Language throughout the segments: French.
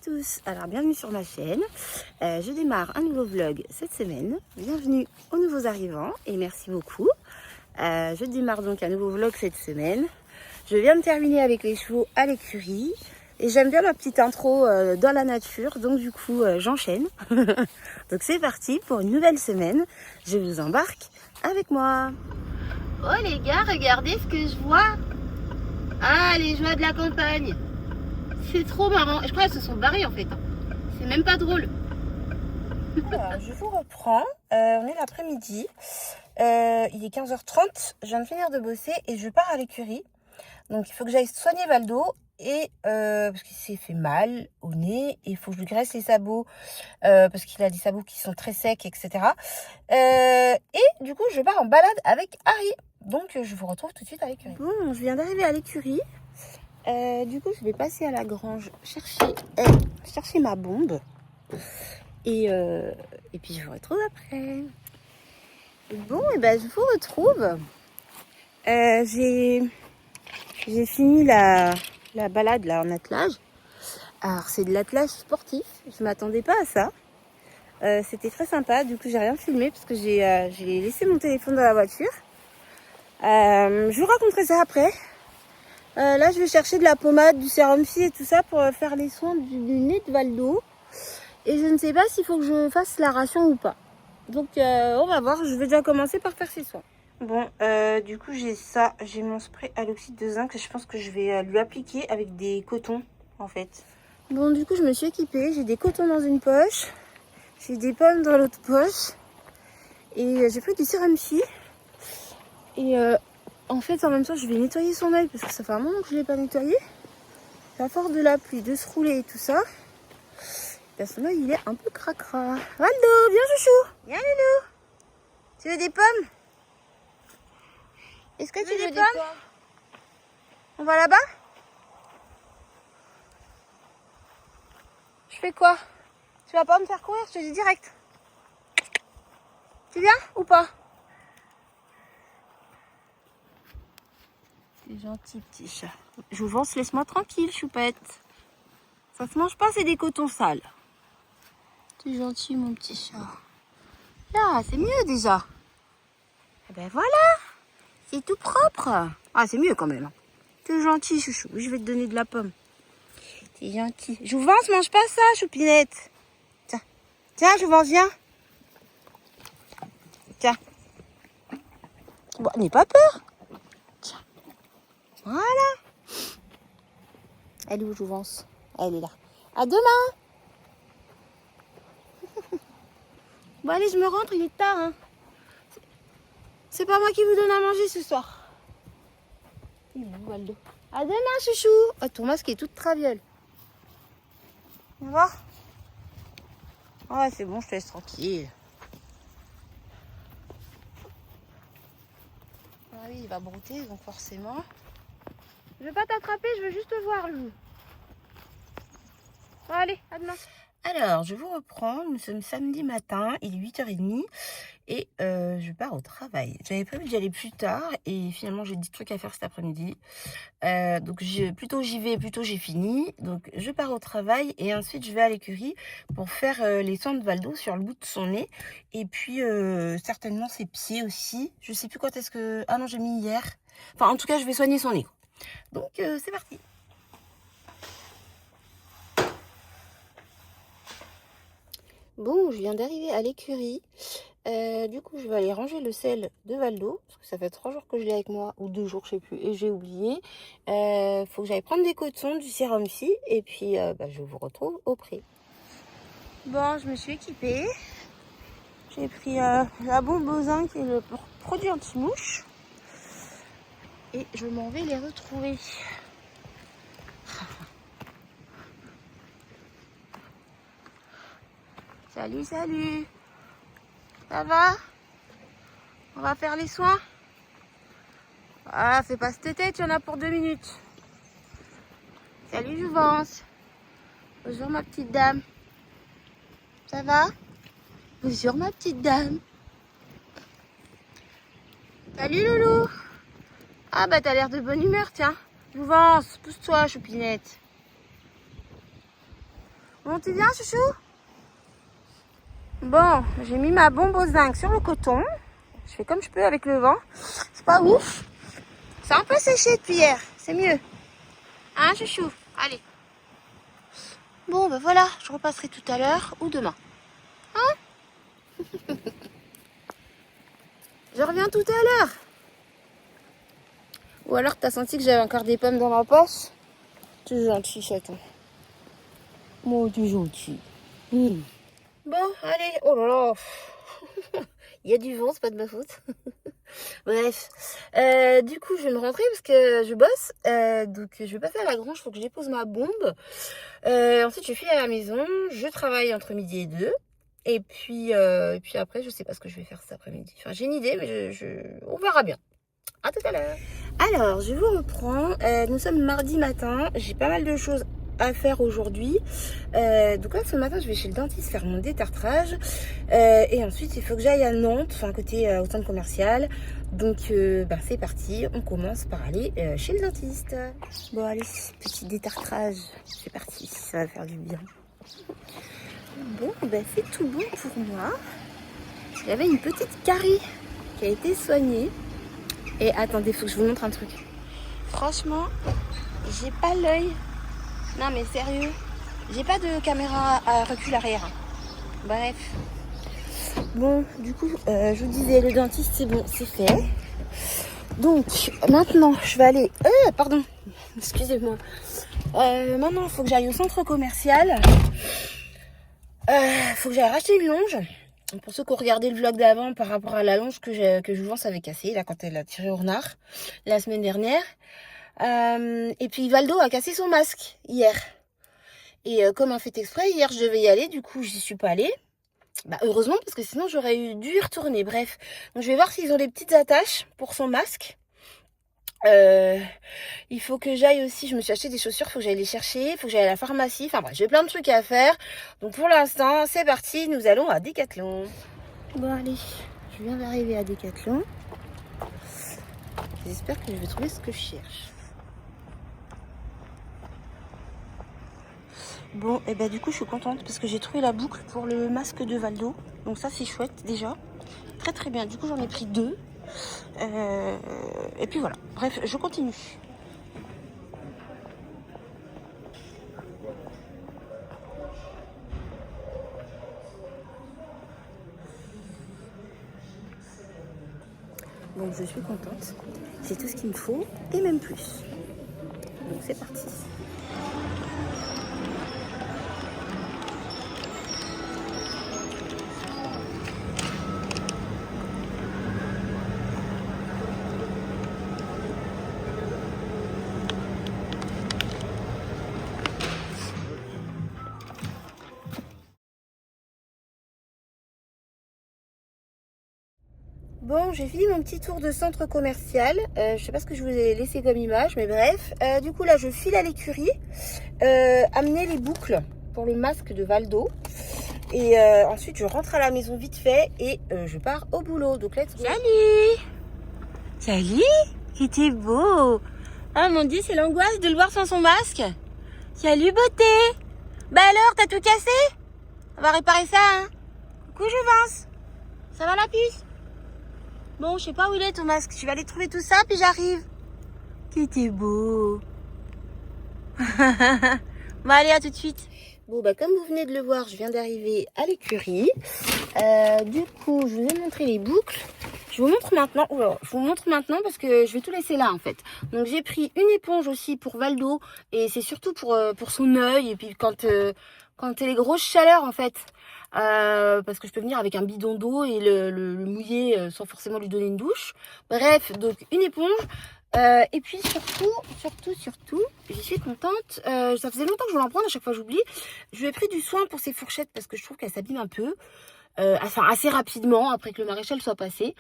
tous, alors bienvenue sur ma chaîne. Je démarre un nouveau vlog cette semaine. Bienvenue aux nouveaux arrivants et merci beaucoup. Je démarre donc un nouveau vlog cette semaine. Je viens de terminer avec les chevaux à l'écurie et j'aime bien ma petite intro dans la nature, donc du coup j'enchaîne. Donc c'est parti pour une nouvelle semaine. Je vous embarque avec moi. Oh les gars, regardez ce que je vois. Ah, les joies de la campagne. C'est trop marrant. Je crois qu'elles se sont barrées en fait. C'est même pas drôle. Alors, je vous reprends. On est l'après-midi. Il est 15h30. Je viens de finir de bosser et je pars à l'écurie. Donc il faut que j'aille soigner Valdo. Et parce qu'il s'est fait mal au nez. Et il faut que je lui graisse les sabots. Parce qu'il a des sabots qui sont très secs, etc. Et du coup, je pars en balade avec Harry. Donc je vous retrouve tout de suite à l'écurie. Bon, je viens d'arriver à l'écurie. Du coup, je vais passer à la grange chercher ma bombe. Et puis, je vous retrouve après. Bon, et ben, je vous retrouve. J'ai fini la balade là en attelage. Alors, c'est de l'attelage sportif. Je m'attendais pas à ça. C'était très sympa. Du coup, j'ai rien filmé parce que j'ai laissé mon téléphone dans la voiture. Je vous raconterai ça après. Là, je vais chercher de la pommade, du sérum Phi et tout ça pour faire les soins du nez de Valdo. Et je ne sais pas s'il faut que je fasse la ration ou pas. Donc, on va voir. Je vais déjà commencer par faire ses soins. Bon, du coup, j'ai ça. J'ai mon spray à l'oxyde de zinc. Je pense que je vais lui appliquer avec des cotons, en fait. Bon, du coup, je me suis équipée. J'ai des cotons dans une poche. J'ai des pommes dans l'autre poche. Et j'ai pris du sérum Phi. Et en fait, en même temps, je vais nettoyer son œil parce que ça fait un moment que je ne l'ai pas nettoyé. À force de la pluie, de se rouler et tout ça, ben son œil il est un peu cracra. Valdo, viens chouchou. Viens loulou. Tu veux des pommes? Est-ce que tu veux des pommes? On va là-bas? Je fais quoi? Tu vas pas me faire courir, je te dis direct. Tu viens ou pas? C'est gentil petit chat. Jouvence, laisse-moi tranquille, choupette. Ça se mange pas, c'est des cotons sales. C'est gentil mon petit chat. Là, c'est mieux déjà. Et ben voilà, c'est tout propre. Ah, c'est mieux quand même. T'es gentil, chouchou. Je vais te donner de la pomme. T'es gentil. Jouvence, mange pas ça, choupinette. Tiens, tiens, Jouvence, viens. Tiens. Bon, n'aie pas peur. Tiens. Voilà. Elle est où, Jouvence? Elle est là. À demain. Bon, allez, je me rentre, il est tard. Hein. C'est pas moi qui vous donne à manger ce soir. Il est où, Waldo? À demain, chouchou. Oh, ton masque est toute traviole. On va voir. Ouais, c'est bon, je te laisse tranquille. Ah oui, il va brouter, donc forcément. Je veux pas t'attraper, je veux juste te voir, Lou. Bon, allez, à demain. Alors, je vous reprends. Nous sommes samedi matin, il est 8h30 et je pars au travail. J'avais prévu d'y aller plus tard et finalement j'ai des trucs à faire cet après-midi. Donc plutôt j'y vais, plutôt j'ai fini. Donc je pars au travail et ensuite je vais à l'écurie pour faire les soins de Valdo sur le bout de son nez. Et puis certainement ses pieds aussi. Je sais plus quand est-ce que... Ah non, j'ai mis hier. Enfin en tout cas je vais soigner son nez. Donc c'est parti. Bon, je viens d'arriver à l'écurie. Du coup, je vais aller ranger le sel de Valdo. Parce que ça fait 3 jours que je l'ai avec moi. Ou 2 jours, je sais plus. Et j'ai oublié. Faut que j'aille prendre des cotons, du sérum Phi. Et puis, je vous retrouve au prix. Bon, je me suis équipée. J'ai pris la bombe au zinc et le produit anti-mouche. Et je m'en vais les retrouver. Salut, salut. Ça va? On va faire les soins? Ah, fais pas cette tête, il y en a pour 2 minutes. Salut Jouvence. Bonjour ma petite dame. Ça va? Bonjour ma petite dame. Salut Loulou. Ah bah t'as l'air de bonne humeur, tiens. Jouvence, pousse-toi, choupinette. Bon, tu viens, chouchou? Bon, j'ai mis ma bombe au zinc sur le coton. Je fais comme je peux avec le vent. C'est pas ouf. C'est un peu séché depuis hier. C'est mieux. Hein, chouchou? Allez. Bon, ben voilà. Je repasserai tout à l'heure ou demain. Hein? Je reviens tout à l'heure. Ou alors t'as senti que j'avais encore des pommes dans ma poche? Tu es gentil, chaton. Moi, tu es gentil. Bon, allez. Oh là là. Il y a du vent, c'est pas de ma faute. Bref. Du coup, je vais me rentrer parce que je bosse. Donc, je vais passer à la grange. Il faut que je dépose ma bombe. Ensuite, je file à la maison. Je travaille entre midi et 2. Et puis après, je sais pas ce que je vais faire cet après-midi. Enfin, j'ai une idée, mais on verra bien. À tout à l'heure. Alors, je vous reprends. Nous sommes mardi matin. J'ai pas mal de choses à faire aujourd'hui. Donc là, ce matin, je vais chez le dentiste faire mon détartrage. Et ensuite, il faut que j'aille à Nantes, enfin côté au centre commercial. Donc, c'est parti. On commence par aller chez le dentiste. Bon, allez, petit détartrage. C'est parti. Ça va faire du bien. Bon, c'est tout bon pour moi. J'avais une petite carie qui a été soignée. Et attendez, faut que je vous montre un truc. Franchement, j'ai pas l'œil. Non mais sérieux, j'ai pas de caméra à recul arrière. Bref. Bon, du coup, je vous disais, le dentiste, c'est bon, c'est fait. Donc, maintenant, je vais aller... pardon, excusez-moi. Maintenant, il faut que j'aille au centre commercial. Faut que j'aille racheter une longe. Pour ceux qui ont regardé le vlog d'avant par rapport à la longe que Jouvence avait cassée, là, quand elle a tiré au renard, la semaine dernière. Et puis Valdo a cassé son masque hier. Et comme un fait exprès, hier je devais y aller, du coup j'y suis pas allée. Heureusement, parce que sinon j'aurais dû y retourner. Bref, donc je vais voir s'ils ont des petites attaches pour son masque. Il faut que j'aille aussi, je me suis acheté des chaussures, il faut que j'aille les chercher, il faut que j'aille à la pharmacie. Enfin bref, j'ai plein de trucs à faire. Donc pour l'instant, c'est parti, nous allons à Decathlon. Bon allez, je viens d'arriver à Decathlon. J'espère que je vais trouver ce que je cherche. Bon, et du coup, je suis contente parce que j'ai trouvé la boucle pour le masque de Valdo. Donc ça, c'est chouette déjà. Très très bien. Du coup, j'en ai pris 2. Et puis voilà. Bref, je continue. Bon, je suis contente. J'ai tout ce qu'il me faut et même plus. Donc c'est parti. Bon, j'ai fini mon petit tour de centre commercial. Je sais pas ce que je vous ai laissé comme image, mais bref. Du coup, là, je file à l'écurie. Amener les boucles pour le masque de Valdo. Et ensuite, je rentre à la maison vite fait et je pars au boulot. Donc, let's go. Salut! Salut! Il était beau! Ah mon Dieu, c'est l'angoisse de le voir sans son masque. Salut, beauté! Bah alors, t'as tout cassé? On va réparer ça, hein? Coucou, Jouvence! Ça va la puce? Bon, je sais pas où il est ton masque. Je vais aller trouver tout ça, puis j'arrive. Qui était beau. Bon, allez, à tout de suite. Bon, comme vous venez de le voir, je viens d'arriver à l'écurie. Du coup, je vous ai montré les boucles. Je vous montre maintenant. Je vous montre maintenant parce que je vais tout laisser là, en fait. Donc, j'ai pris une éponge aussi pour Valdo. Et c'est surtout pour son œil. Et puis, quand c'est les grosses chaleurs, en fait. Parce que je peux venir avec un bidon d'eau et le mouiller sans forcément lui donner une douche. Bref, donc une éponge. Et puis surtout, je suis contente. Ça faisait longtemps que je voulais en prendre, à chaque fois j'oublie. Je lui ai pris du soin pour ses fourchettes parce que je trouve qu'elles s'abîment un peu. Assez rapidement après que le maréchal soit passé.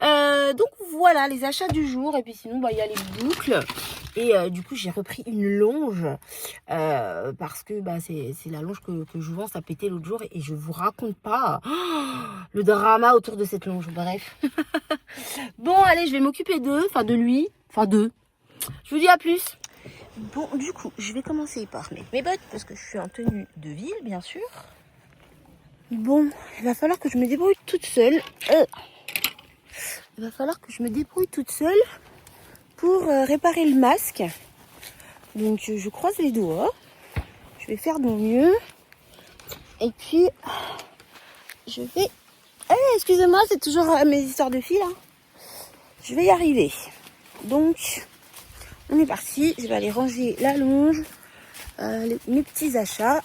Donc voilà les achats du jour. Et puis sinon il y a les boucles. Et du coup j'ai repris une longe parce que c'est la longe que Jouvence a pété l'autre jour. Et je vous raconte pas le drama autour de cette longe. Bref. Bon allez, je vais m'occuper d'eux. Enfin de lui. Enfin d'eux. Je vous dis à plus. Bon, du coup, je vais commencer par mettre mes bottes parce que je suis en tenue de ville, bien sûr. Bon, il va falloir que je me débrouille toute seule. Il va falloir que je me débrouille toute seule pour réparer le masque. Donc, je croise les doigts. Je vais faire de mon mieux. Et puis, je vais... excusez-moi, c'est toujours mes histoires de fil. Hein. Je vais y arriver. Donc, on est parti. Je vais aller ranger la longe, mes petits achats.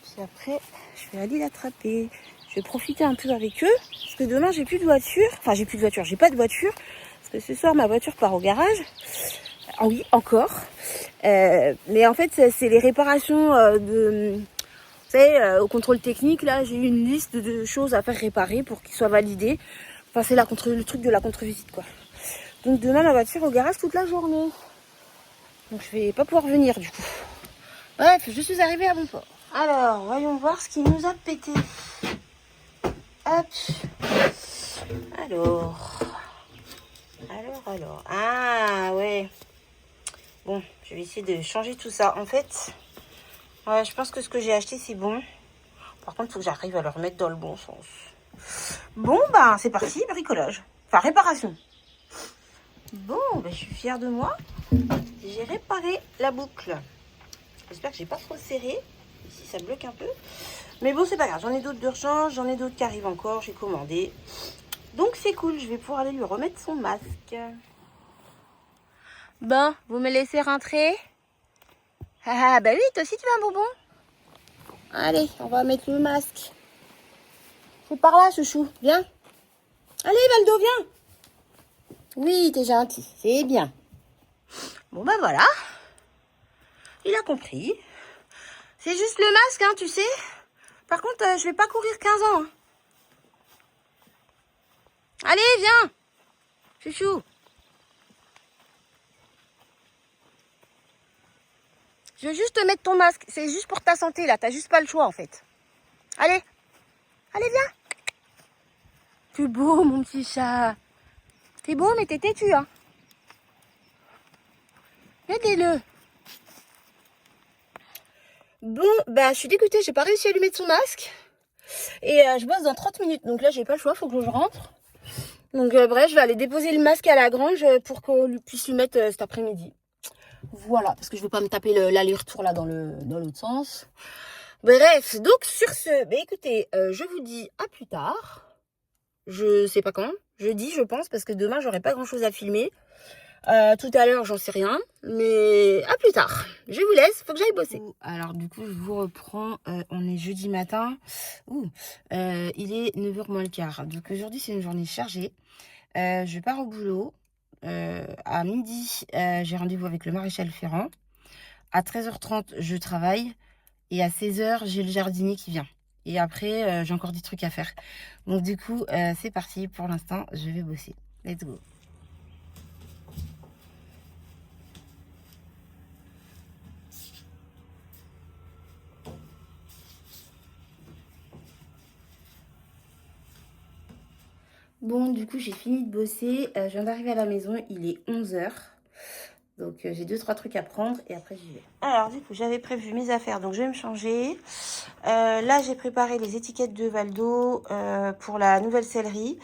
Puis après, je vais aller l'attraper. Je vais profiter un peu avec eux. Parce que demain, j'ai plus de voiture. Enfin, j'ai plus de voiture. J'ai pas de voiture. Parce que ce soir, ma voiture part au garage. Ah oui, encore. Mais en fait, c'est les réparations de... Vous savez, au contrôle technique, là, j'ai eu une liste de choses à faire réparer pour qu'ils soient validés. Enfin, c'est le truc de la contre-visite, quoi. Donc demain, ma voiture au garage toute la journée. Donc je vais pas pouvoir venir, du coup. Bref, je suis arrivée à bon port. Alors, voyons voir ce qui nous a pété. Hop. Alors. Ah, ouais. Bon, je vais essayer de changer tout ça. En fait, ouais, je pense que ce que j'ai acheté, c'est bon. Par contre, il faut que j'arrive à le remettre dans le bon sens. Bon, ben, c'est parti, bricolage. Enfin, réparation. Bon, ben, je suis fière de moi. J'ai réparé la boucle. J'espère que j'ai pas trop serré. Ici, ça bloque un peu. Mais bon, c'est pas grave. J'en ai d'autres de rechange. J'en ai d'autres qui arrivent encore. J'ai commandé. Donc, c'est cool. Je vais pouvoir aller lui remettre son masque. Bon, vous me laissez rentrer? Ah, bah oui, toi aussi, tu veux un bonbon? Allez, on va mettre le masque. C'est par là, chouchou. Viens. Allez, Valdo, viens. Oui, t'es gentil. C'est bien. Bon, bah voilà. Il a compris. C'est juste le masque, hein, tu sais. Par contre, je vais pas courir 15 ans. Hein. Allez, viens. Chouchou. Je veux juste te mettre ton masque. C'est juste pour ta santé, là. T'as juste pas le choix, en fait. Allez. Allez, viens. T'es beau, mon petit chat. T'es beau, mais t'es têtu, hein. Aidez-le. Bon, bah, je suis dégoûtée. J'ai pas réussi à lui mettre son masque. Et je bosse dans 30 minutes. Donc là, j'ai pas le choix. Faut que je rentre. Donc bref, je vais aller déposer le masque à la grange pour qu'on puisse lui mettre cet après-midi. Voilà, parce que je veux pas me taper l'aller-retour là dans l'autre sens. Bref, donc sur ce, bah écoutez, je vous dis à plus tard. Je sais pas quand, jeudi je pense, parce que demain j'aurai pas grand chose à filmer. Tout à l'heure j'en sais rien, mais à plus tard. Je vous laisse, faut que j'aille bosser. Alors du coup je vous reprends, on est jeudi matin. Il est 9h moins le quart. Donc aujourd'hui c'est une journée chargée. Je pars au boulot. À midi, j'ai rendez-vous avec le maréchal Ferrand. À 13h30, je travaille. Et à 16h, j'ai le jardinier qui vient. Et après, j'ai encore des trucs à faire. Donc du coup, c'est parti. Pour l'instant, je vais bosser. Let's go. Bon, du coup, j'ai fini de bosser. Je viens d'arriver à la maison. Il est 11h. Donc, j'ai 2-3 trucs à prendre et après, j'y vais. Alors, du coup, j'avais prévu mes affaires. Donc, je vais me changer. Là, j'ai préparé les étiquettes de Valdo pour la nouvelle sellerie.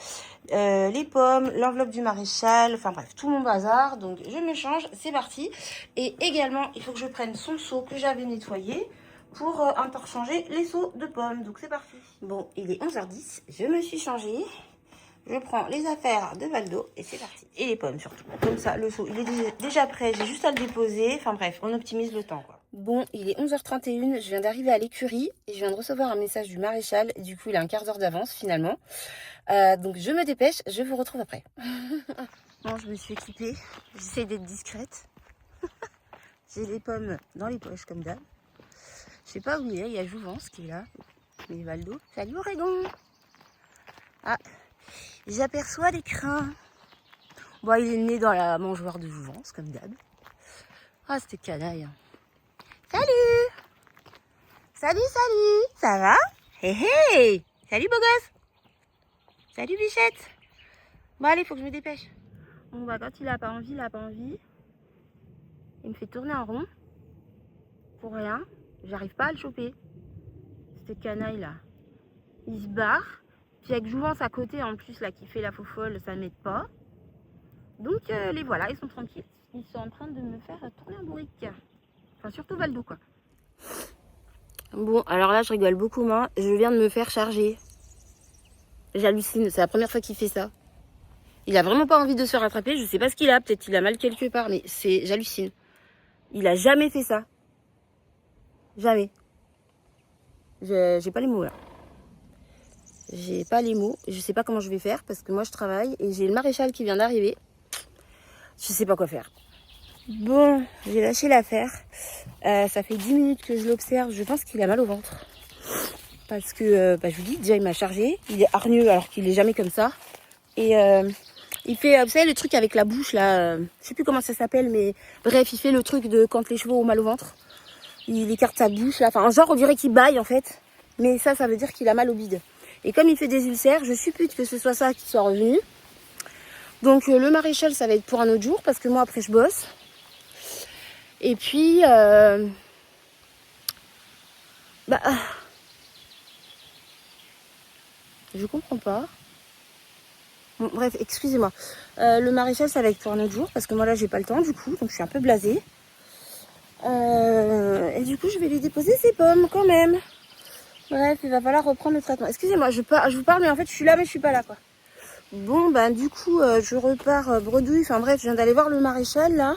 Les pommes, l'enveloppe du maréchal. Enfin, bref, tout mon bazar. Donc, je me change. C'est parti. Et également, il faut que je prenne son seau que j'avais nettoyé pour interchanger les seaux de pommes. Donc, c'est parti. Bon, il est 11h10. Je me suis changée. Je prends les affaires de Valdo et c'est parti. Et les pommes surtout. Comme ça, le seau, il est déjà prêt. J'ai juste à le déposer. Enfin bref, on optimise le temps, quoi. Bon, il est 11h31. Je viens d'arriver à l'écurie et je viens de recevoir un message du maréchal. Du coup, il a un quart d'heure d'avance finalement. Donc, je me dépêche. Je vous retrouve après. Bon, je me suis équipée. J'essaie d'être discrète. J'ai les pommes dans les poches comme d'hab. Je sais pas où il est. Il y a Jouvence qui est là. Mais Valdo. Salut Oregon. Ah. J'aperçois les crins. Bon, il est né dans la mangeoire de Jouvence, comme d'hab. Ah, c'était canaille. Salut. Salut. Ça va? Hé hé. Salut, beau gosse. Salut, bichette. Bon, allez, faut que je me dépêche. Bon, bah, quand il a pas envie, il a pas envie. Il me fait tourner en rond. Pour rien. J'arrive pas à le choper. Cette canaille là. Il se barre. Puis avec Jouvence à côté en plus là qui fait la faux folle, ça m'aide pas. Donc les voilà, ils sont tranquilles. Ils sont en train de me faire tourner en bourrique. Enfin surtout Valdo quoi. Bon alors là je rigole beaucoup moins. Je viens de me faire charger. J'hallucine, c'est la première fois qu'il fait ça. Il a vraiment pas envie de se faire rattraper. Je sais pas ce qu'il a, peut-être qu'il a mal quelque part, mais j'hallucine. Il a jamais fait ça. Jamais. J'ai pas les mots là. J'ai pas les mots. Je sais pas comment je vais faire parce que moi je travaille et j'ai le maréchal qui vient d'arriver. Je sais pas quoi faire. Bon, j'ai lâché l'affaire. Ça fait 10 minutes que je l'observe. Je pense qu'il a mal au ventre. Parce que, je vous dis, déjà il m'a chargé. Il est hargneux alors qu'il est jamais comme ça. Et il fait, vous savez, le truc avec la bouche là. Je sais plus comment ça s'appelle, mais bref, il fait le truc de quand les chevaux ont mal au ventre. Il écarte sa bouche là. Enfin, genre, on dirait qu'il bâille en fait. Mais ça veut dire qu'il a mal au bide. Et comme il fait des ulcères, je suppute que ce soit ça qui soit revenu. Donc le maréchal, ça va être pour un autre jour parce que moi après je bosse. Et puis, je comprends pas. Bon, bref, excusez-moi. Le maréchal, ça va être pour un autre jour parce que moi là, j'ai pas le temps du coup, donc je suis un peu blasée. Et du coup, je vais lui déposer ses pommes quand même. Bref, il va falloir reprendre le traitement. Excusez-moi, je vous parle, mais en fait, je suis là, mais je suis pas là, quoi. Bon, du coup, je repars bredouille. Enfin bref, je viens d'aller voir le maréchal là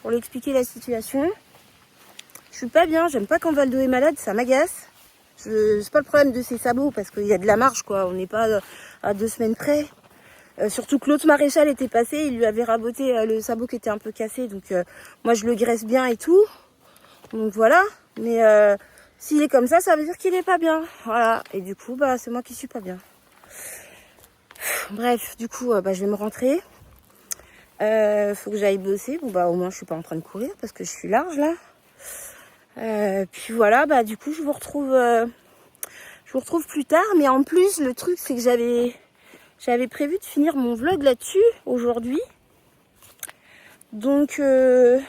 pour lui expliquer la situation. Je suis pas bien, j'aime pas quand Valdo est malade, ça m'agace. C'est pas le problème de ses sabots parce qu'il y a de la marge quoi, on n'est pas à 2 semaines près. Surtout que l'autre maréchal était passé, il lui avait raboté le sabot qui était un peu cassé, donc moi je le graisse bien et tout. Donc voilà, mais s'il est comme ça, ça veut dire qu'il est pas bien. Voilà, et du coup c'est moi qui suis pas bien. Bref, du coup je vais me rentrer. Faut que j'aille bosser. Bon au moins je suis pas en train de courir parce que je suis large là. Puis voilà, du coup je vous retrouve plus tard. Mais en plus le truc c'est que j'avais prévu de finir mon vlog là-dessus aujourd'hui. Donc je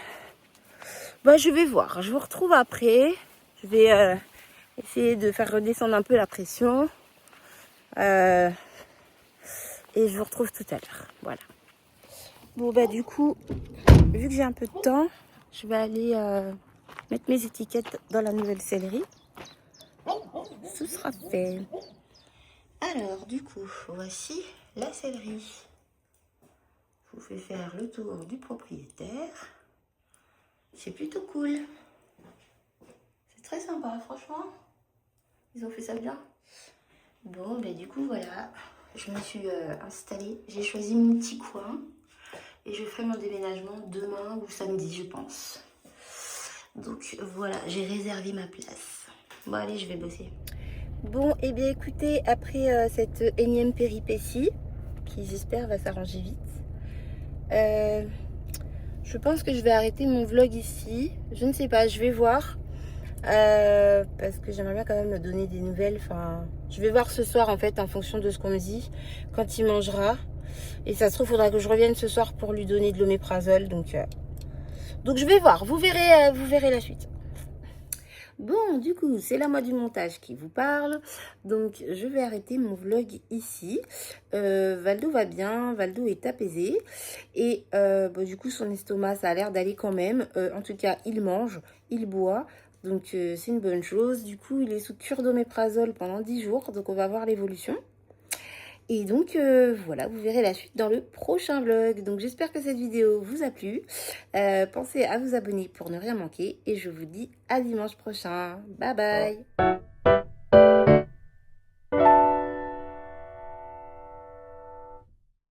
vais voir. Je vous retrouve après. Je vais essayer de faire redescendre un peu la pression. Et je vous retrouve tout à l'heure. Voilà. Bon du coup, vu que j'ai un peu de temps, je vais aller mettre mes étiquettes dans la nouvelle sellerie. Ce sera fait. Alors du coup, voici la sellerie. Je vous fais faire le tour du propriétaire. C'est plutôt cool. C'est très sympa, franchement. Ils ont fait ça bien. Bon, du coup, voilà. Je me suis installée. J'ai choisi mon petit coin. Et je ferai mon déménagement demain ou samedi, je pense. Donc, voilà, j'ai réservé ma place. Bon, allez, je vais bosser. Bon, et bien, écoutez, après cette énième péripétie, qui j'espère va s'arranger vite, je pense que je vais arrêter mon vlog ici. Je ne sais pas, je vais voir. Parce que j'aimerais bien quand même me donner des nouvelles. Enfin, je vais voir ce soir en fait en fonction de ce qu'on me dit quand il mangera. Et ça se trouve, il faudra que je revienne ce soir pour lui donner de l'oméprazole. Donc je vais voir. Vous verrez la suite. Bon, du coup, c'est la moi du montage qui vous parle. Donc, je vais arrêter mon vlog ici. Valdo va bien, Valdo est apaisé. Et du coup, son estomac, ça a l'air d'aller quand même. En tout cas, il mange, il boit. Donc, c'est une bonne chose. Du coup, il est sous cure d'oméprazole pendant 10 jours. Donc, on va voir l'évolution. Et donc, voilà, vous verrez la suite dans le prochain vlog. Donc, j'espère que cette vidéo vous a plu. Pensez à vous abonner pour ne rien manquer. Et je vous dis à dimanche prochain. Bye bye.